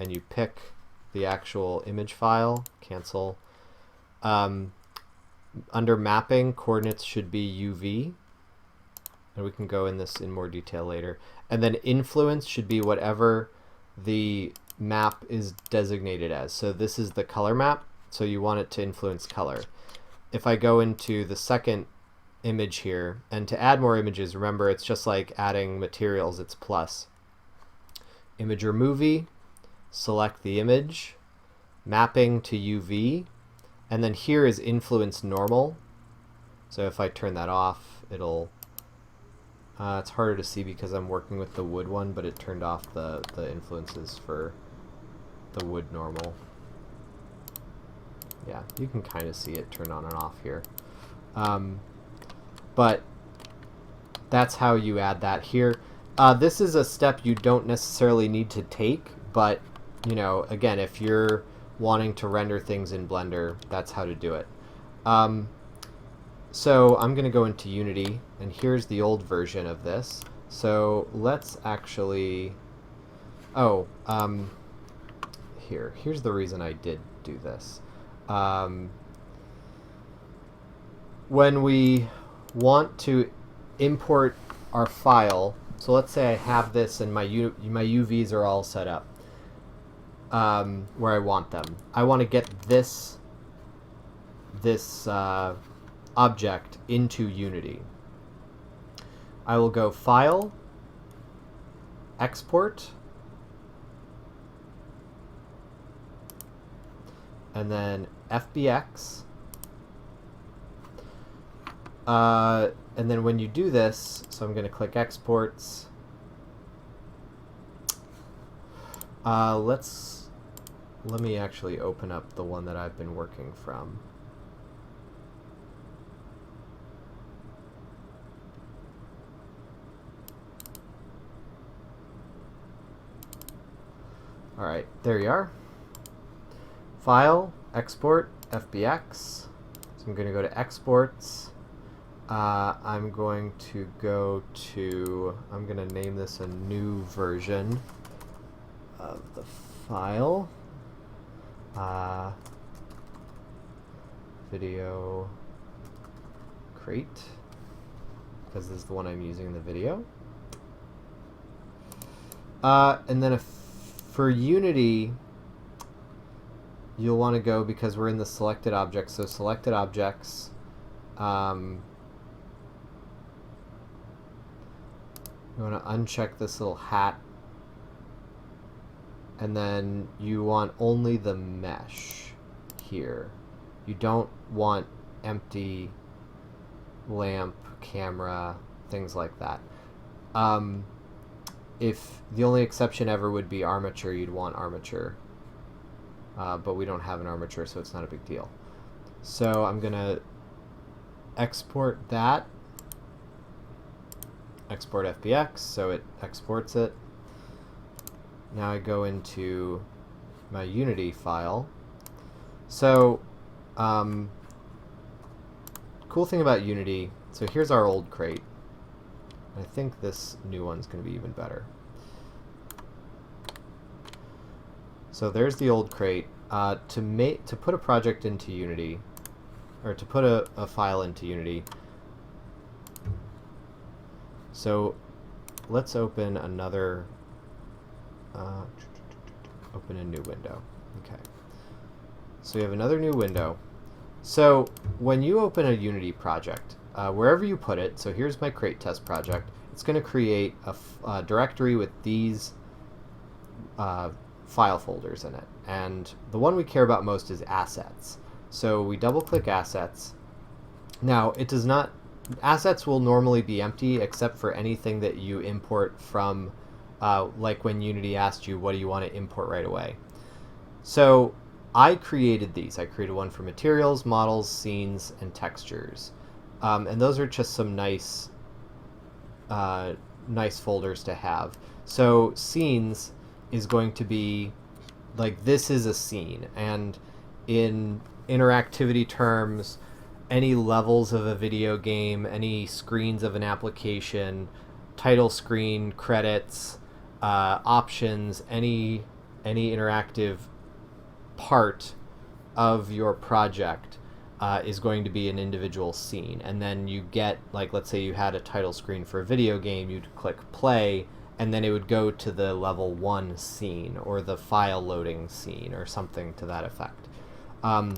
and you pick the actual image file, cancel. Under mapping, coordinates should be UV, and we can go in this in more detail later. And then influence should be whatever the map is designated as. So this is the color map, so you want it to influence color. If I go into the second image here, and to add more images, remember it's just like adding materials, it's plus. Image or movie, select the image, mapping to UV, and then here is influence normal. So if I turn that off, it'll, it's harder to see because I'm working with the wood one, but it turned off the influences for the wood normal. Yeah, you can kind of see it turn on and off here. But that's how you add that here. This is a step you don't necessarily need to take, but you know, again, if you're wanting to render things in Blender, that's how to do it. So I'm going to go into Unity, and here's the old version of this. So let's actually, here's the reason I did do this. When we want to import our file, so let's say I have this and my UVs are all set up where I want them. I want to get this object into Unity. I will go File, Export, and then FBX. And then when you do this, so I'm going to click Exports. Let me actually open up the one that I've been working from. All right, there you are. File, Export, FBX. So I'm going to go to Exports. I'm going to go to, I'm going to name this a new version of the file. Video crate, because this is the one I'm using in the video. And then for Unity, you'll want to go, because we're in the selected objects, so selected objects. You want to uncheck this little hat, and then you want only the mesh here. You don't want empty lamp, camera, things like that. If the only exception ever would be armature, you'd want armature. But we don't have an armature, so it's not a big deal. So I'm going to export that. Export FBX, so it exports it. Now I go into my Unity file. So, cool thing about Unity, so here's our old crate. I think this new one's going to be even better. So there's the old crate. To put a project into Unity, or to put a file into Unity, so let's open another, open a new window. Okay. So we have another new window. So when you open a Unity project, wherever you put it, so here's my crate test project, it's going to create a directory with these file folders in it. And the one we care about most is assets. So we double click assets. Now it does not, assets will normally be empty except for anything that you import from, like when Unity asked you, what do you want to import right away? So I created these. I created one for materials, models, scenes, and textures. And those are just some nice folders to have. So scenes is going to be, like, this is a scene. And in interactivity terms, any levels of a video game, any screens of an application, title screen, credits, options, any interactive part of your project is going to be an individual scene. And then you get, like, let's say you had a title screen for a video game, you'd click play, and then it would go to the level 1 scene or the file loading scene or something to that effect.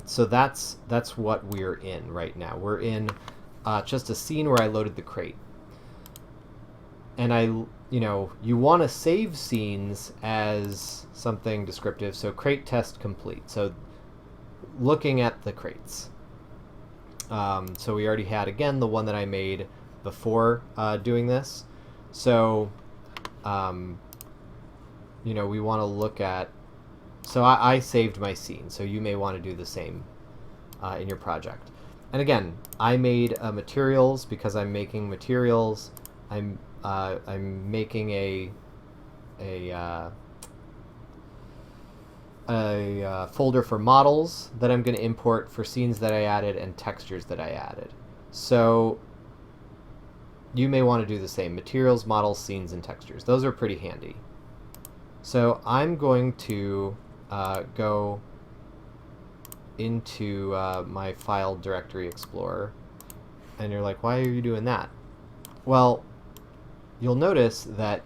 So that's what we're in right now. We're in just a scene where I loaded the crate. And you want to save scenes as something descriptive. So crate test complete. So looking at the crates. So we already had, again, the one that I made before doing this. So, we want to look at... So I saved my scene, so you may want to do the same in your project. And again, I made materials because I'm making materials. I'm making a folder for models that I'm going to import for scenes that I added and textures that I added. So you may want to do the same. Materials, models, scenes, and textures. Those are pretty handy. So I'm going to go into my file directory explorer. And you're like, why are you doing that? Well, you'll notice that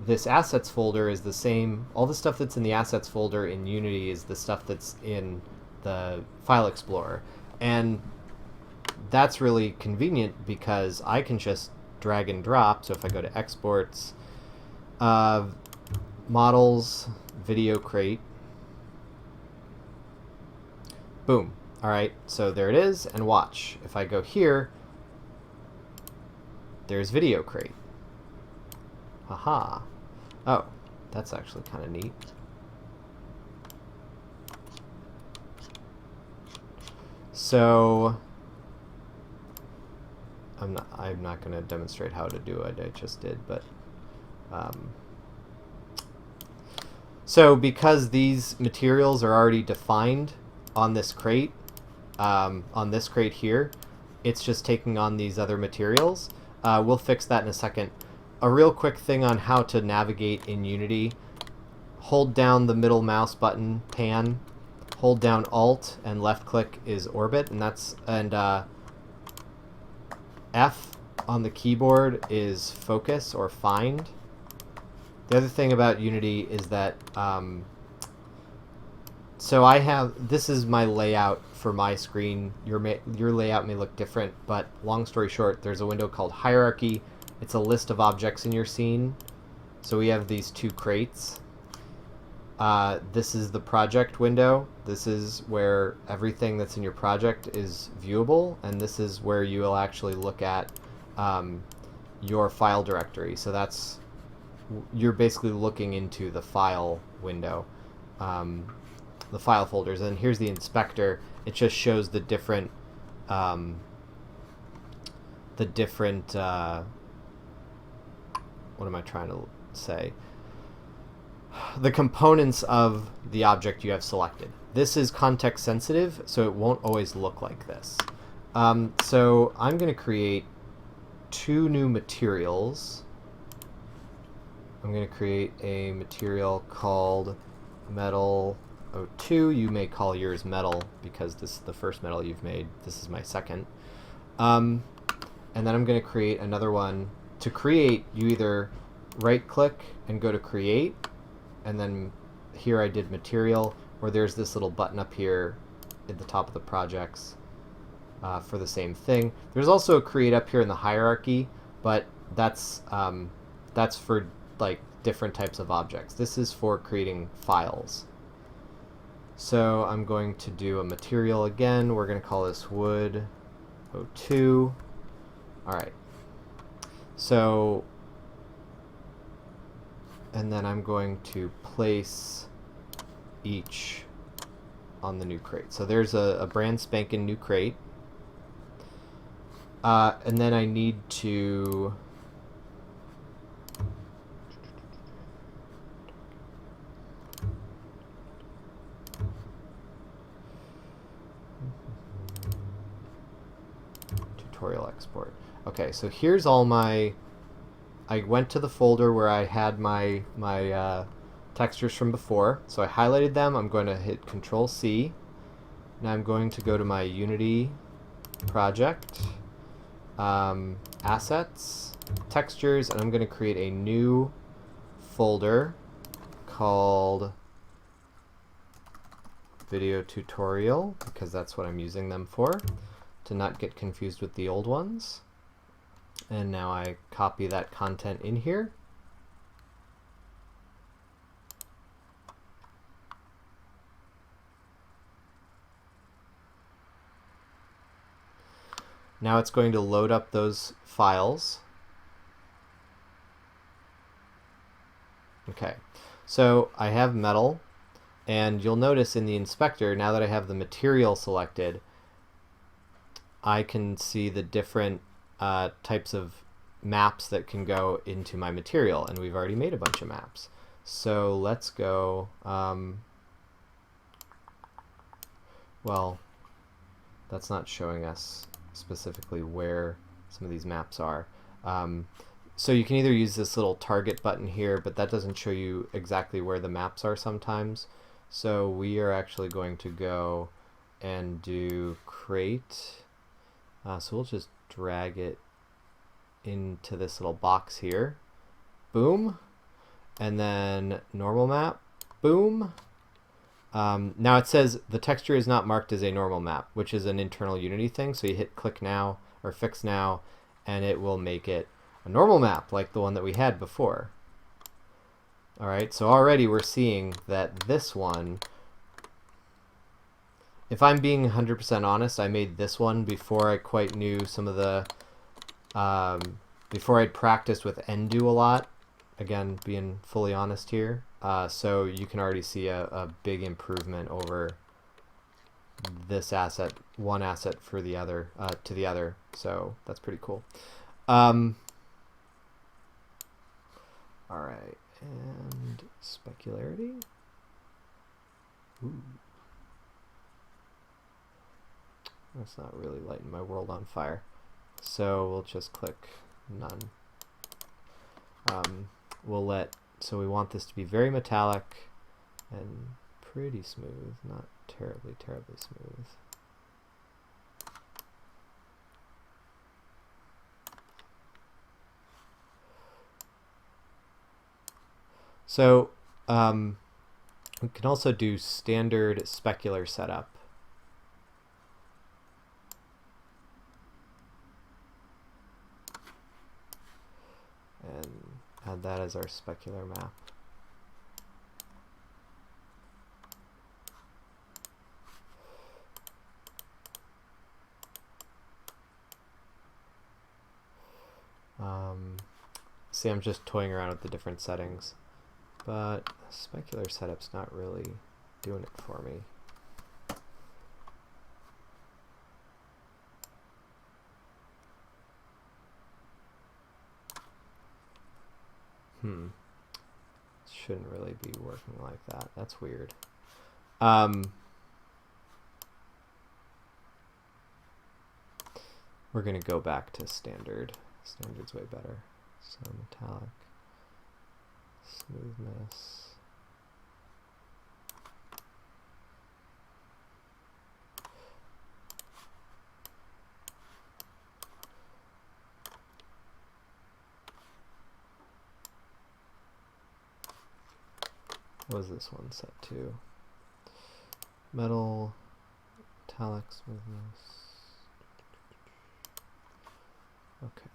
this assets folder is the same. All the stuff that's in the assets folder in Unity is the stuff that's in the file explorer. And that's really convenient because I can just drag and drop. So if I go to exports, models, video crate, boom. All right, so there it is. And watch, if I go here, there's video crate. Haha. Oh, that's actually kind of neat. So I'm not going to demonstrate how to do it. I just did, but so because these materials are already defined on this crate here, it's just taking on these other materials. We'll fix that in a second. A real quick thing on how to navigate in Unity: hold down the middle mouse button, pan, hold down Alt, and left click is orbit, and F on the keyboard is focus or find. The other thing about Unity is that so this is my layout for my screen. Your layout may look different, but long story short, there's a window called Hierarchy. It's a list of objects in your scene. So we have these two crates. This is the project window. This is where everything that's in your project is viewable, and this is where you will actually look at your file directory. So you're basically looking into the file window, the file folders. And here's the inspector. It just shows the different what am I trying to say? The components of the object you have selected. This is context sensitive, so it won't always look like this. So I'm going to create 2 new materials. I'm going to create a material called Metal 02. You may call yours Metal because this is the first metal you've made. This is my second. And then I'm going to create another one. To create, you either right-click and go to Create, and then here I did Material, or there's this little button up here at the top of the projects for the same thing. There's also a Create up here in the hierarchy, but that's for like different types of objects. This is for creating files. So I'm going to do a material again. We're going to call this Wood 02. All right. So, and then I'm going to place each on the new crate. So there's a brand spanking new crate. And then I need to tutorial export. Okay, so here's all my... I went to the folder where I had my textures from before. So I highlighted them. I'm going to hit Control C. Now I'm going to go to my Unity project, assets, textures, and I'm going to create a new folder called video tutorial, because that's what I'm using them for, to not get confused with the old ones. And now I copy that content in here. Now it's going to load up those files. Okay, so I have metal, and you'll notice in the inspector, now that I have the material selected, I can see the different types of maps that can go into my material, and we've already made a bunch of maps. So let's go, well, that's not showing us specifically where some of these maps are. So you can either use this little target button here, but that doesn't show you exactly where the maps are sometimes. So we are actually going to go and do create. So we'll just drag it into this little box here. Boom. And then normal map. Boom. Now it says the texture is not marked as a normal map, which is an internal Unity thing. So you hit click now or fix now, and it will make it a normal map like the one that we had before. All right, so already we're seeing that this one, if I'm being 100% honest, I made this one before I quite knew some of the, before I'd practiced with Endu a lot. Again, being fully honest here. So you can already see a big improvement over this asset, one asset for the other, to the other. So that's pretty cool. All right, and specularity. Ooh. That's not really lighting my world on fire. So we'll just click none. So we want this to be very metallic and pretty smooth, not terribly, terribly smooth. So we can also do standard specular setup. And add that as our specular map. See, I'm just toying around with the different settings, but specular setup's not really doing it for me. Shouldn't really be working like that. That's weird. We're going to go back to standard. Standard's way better. So metallic, smoothness. What was this one set to? Metal, metallic, smoothness. Okay.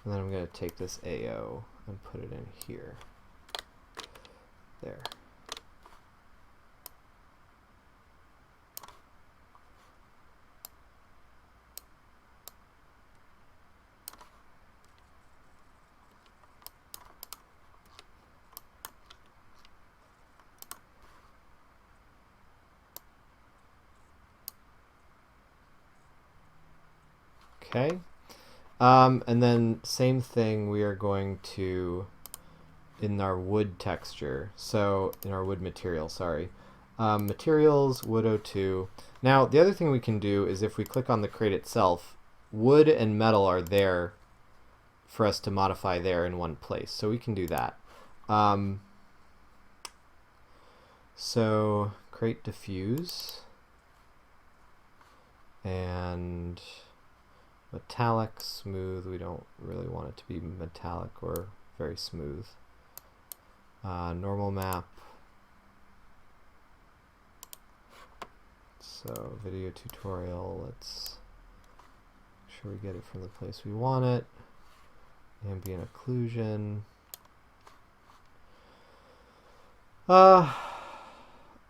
And then I'm going to take this AO and put it in here. There. Okay. And then same thing, we are going to, in our wood texture, so in our wood material, sorry, materials, wood 02. Now the other thing we can do is if we click on the crate itself, wood and metal are there for us to modify there in one place. So we can do that. So create diffuse and metallic, smooth. We don't really want it to be metallic or very smooth. Normal map. So video tutorial, let's make sure we get it from the place we want it. Ambient occlusion.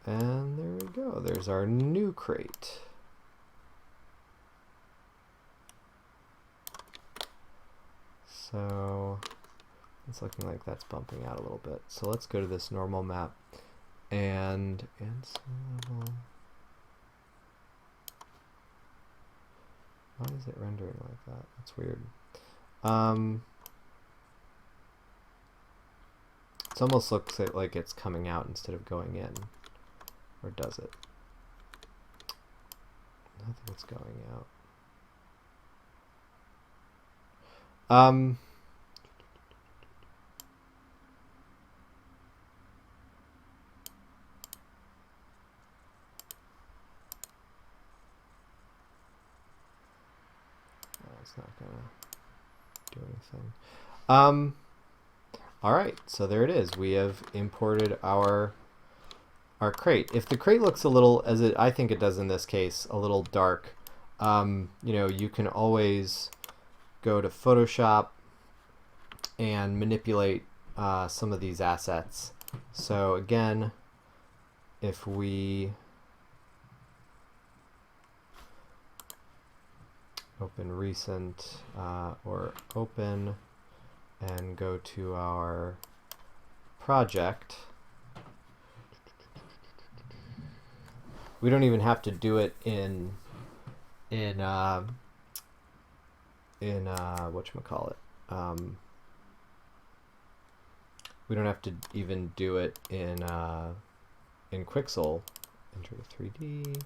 And there we go. There's our new crate. So it's looking like that's bumping out a little bit. So let's go to this normal map and level. Why is it rendering like that? That's weird. It almost looks like it's coming out instead of going in. Or does it? I think it's going out. It's not gonna do anything. All right, so there it is. We have imported our crate. If the crate looks a little, I think it does in this case, a little dark, you know, you can always go to Photoshop and manipulate some of these assets. So again, if we open recent or open and go to our project, we don't even have to do it in whatchamacallit. We don't have to even do it in Quixel. Enter the 3D,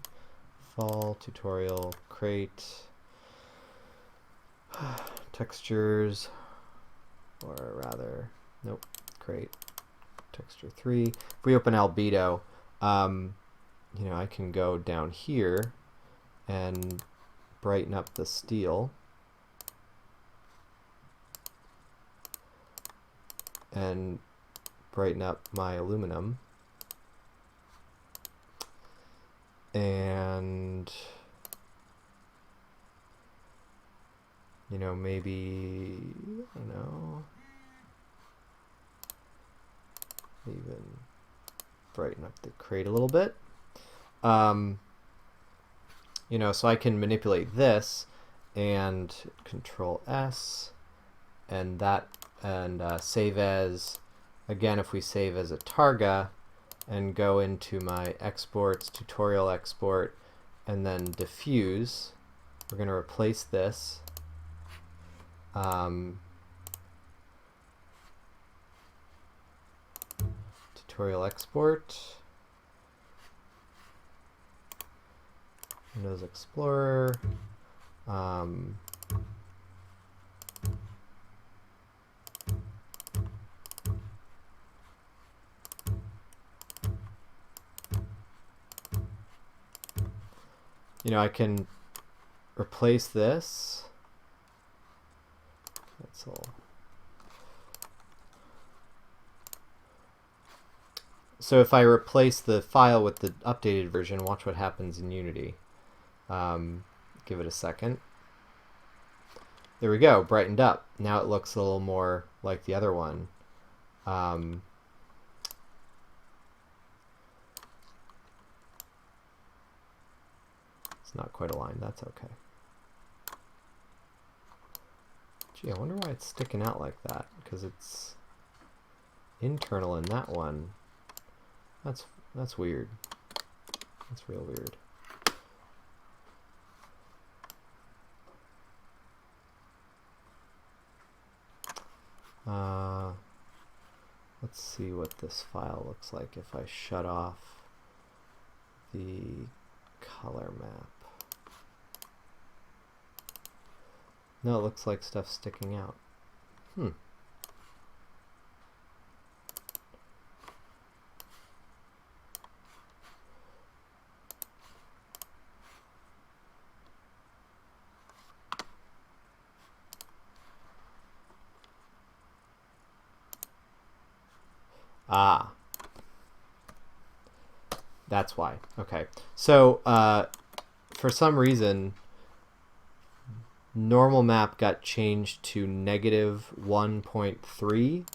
fall, tutorial, crate, textures, or rather, nope, crate, texture 3. If we open albedo, you know, I can go down here and brighten up the steel and brighten up my aluminum, and you know, maybe, I don't know, even brighten up the crate a little bit. You know, so I can manipulate this and Control S and that, and save as, again, if we save as a Targa and go into my exports, tutorial export, and then diffuse, we're going to replace this. Tutorial export, Windows Explorer, you know, I can replace this. That's all. So if I replace the file with the updated version, watch what happens in Unity. Give it a second. There we go, brightened up. Now it looks a little more like the other one. It's not quite aligned, that's okay. Gee, I wonder why it's sticking out like that, because it's internal in that one. That's weird. That's real weird. Let's see what this file looks like if I shut off the color map. No, it looks like stuff's sticking out. Hmm. Ah, that's why. Okay. So, for some reason, normal map got changed to -1.3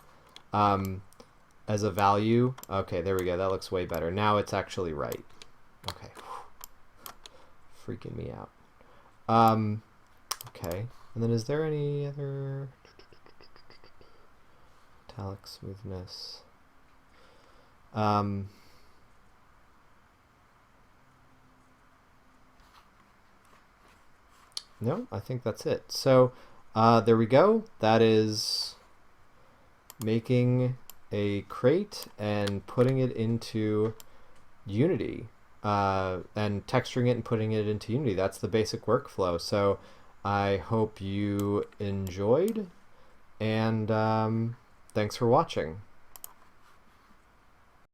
as a value. Okay, there we go. That looks way better. Now it's actually right. Okay. Freaking me out. Okay. And then is there any other italic smoothness? No, I think that's it. So there we go. That is making a crate and putting it into Unity and texturing it and putting it into Unity. That's the basic workflow. So I hope you enjoyed, and thanks for watching.